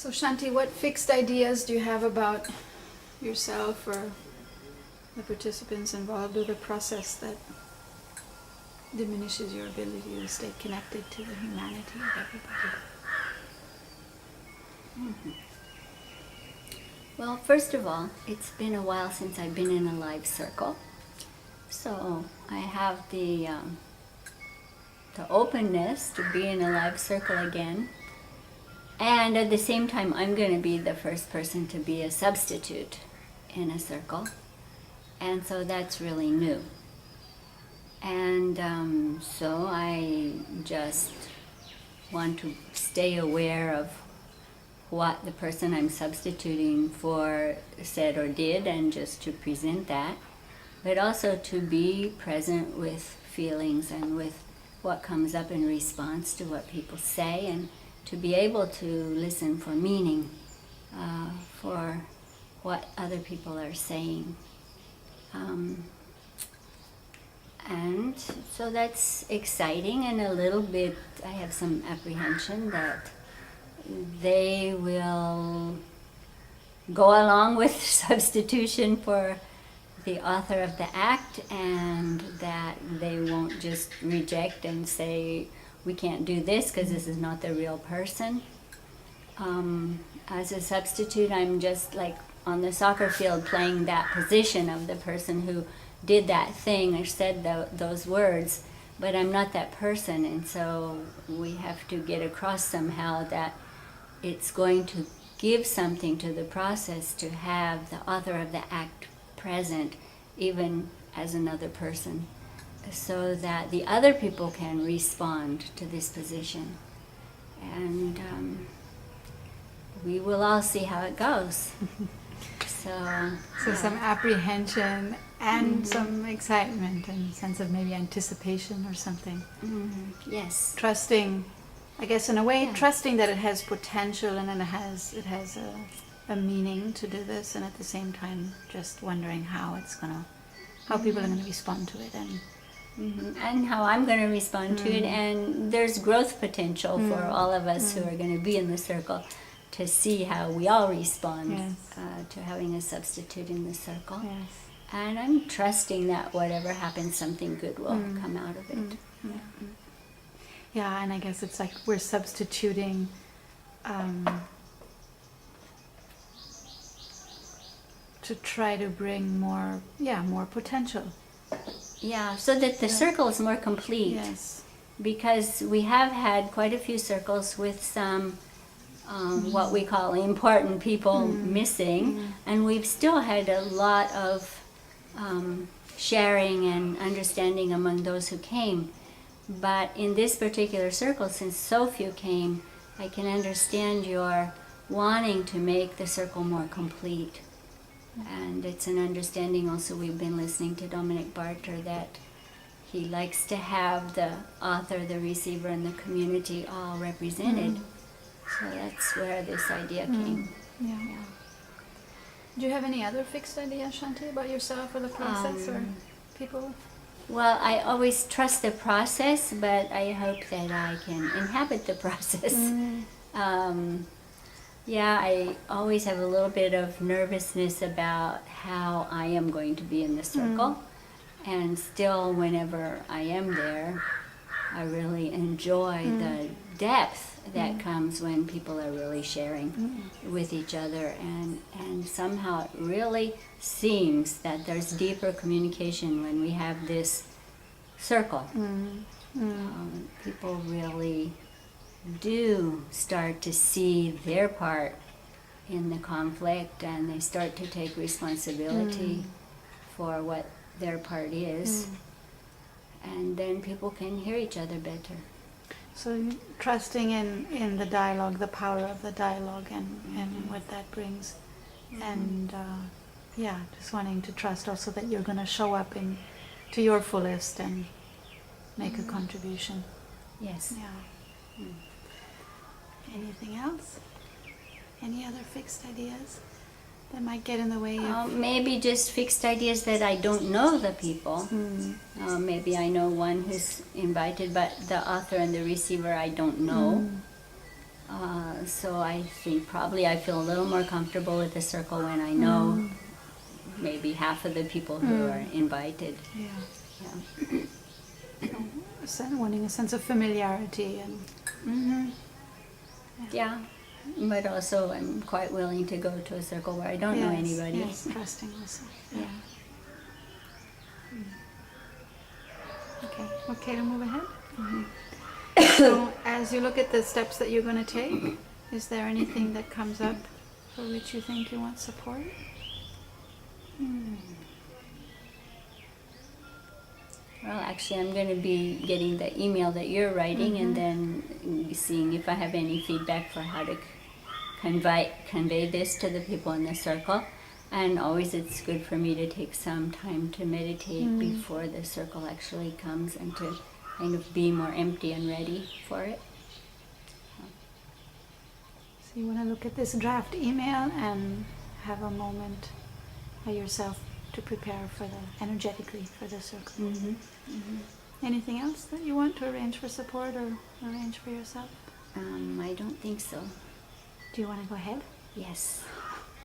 So Shanti, what fixed ideas do you have about yourself or the participants involved with the process that diminishes your ability to stay connected to the humanity of everybody? Mm-hmm. Well, first of all, it's been a while since I've been in a live circle, so I have the openness to be in a live circle again. And at the same time, I'm going to be the first person to be a substitute in a circle. And so that's really new. And so I just want to stay aware of what the person I'm substituting for said or did, and just to present that. But also to be present with feelings and with what comes up in response to what people say, and to be able to listen for meaning, for what other people are saying. And so that's exciting, and a little bit I have some apprehension that they will go along with substitution for the author of the act, and that they won't just reject and say, we can't do this because this is not the real person. As a substitute, I'm just like on the soccer field playing that position of the person who did that thing or said those words, but I'm not that person, and so we have to get across somehow that it's going to give something to the process to have the author of the act present, even as another person, so that the other people can respond to this position. And we will all see how it goes. So some apprehension and some excitement and sense of maybe anticipation or something. Mm-hmm. Yes. Trusting, I guess in a way, Yeah. trusting that it has potential and then it has a meaning to do this, and at the same time just wondering how people are gonna respond to it, and And how I'm going to respond to it, and there's growth potential for all of us who are going to be in the circle to see how we all respond Yes. to having a substitute in the circle. yes. And I'm trusting that whatever happens, something good will come out of it. Yeah, and I guess it's like we're substituting to try to bring more potential. Yeah, so that the circle is more complete. Yes. Because we have had quite a few circles with some what we call important people missing, and we've still had a lot of sharing and understanding among those who came. But in this particular circle, since so few came, I can understand your wanting to make the circle more complete. And it's an understanding also, we've been listening to Dominic Barter, that he likes to have the author, the receiver, and the community all represented. So that's where this idea came. Yeah. Do you have any other fixed ideas, Shanti, about yourself or the process or people? Well, I always trust the process, but I hope that I can inhabit the process. Yeah, I always have a little bit of nervousness about how I am going to be in the circle. And still, whenever I am there, I really enjoy the depth that comes when people are really sharing with each other. And somehow it really seems that there's deeper communication when we have this circle. People really do start to see their part in the conflict, and they start to take responsibility for what their part is, and then people can hear each other better. So trusting in the dialogue, the power of the dialogue, and what that brings, and just wanting to trust also that you're going to show up to your fullest and make a contribution. Yes. Yeah. Anything else? Any other fixed ideas that might get in the way of? Maybe just fixed ideas that I don't know the people. Maybe I know one who's invited, but the author and the receiver I don't know. So I think probably I feel a little more comfortable with the circle when I know maybe half of the people who are invited. Yeah. Yeah. Wanting a sense of familiarity and Yeah. But also I'm quite willing to go to a circle where I don't know anybody. Yes, trusting also. Yeah. Okay. Okay to move ahead. So as you look at the steps that you're going to take, is there anything that comes up for which you think you want support? Well, actually, I'm going to be getting the email that you're writing and then seeing if I have any feedback for how to convey this to the people in the circle. And always it's good for me to take some time to meditate before the circle actually comes and to kind of be more empty and ready for it. So you want to look at this draft email and have a moment by yourself to prepare for energetically for the circle. Anything else that you want to arrange for support or arrange for yourself? I don't think so. Do you want to go ahead? Yes.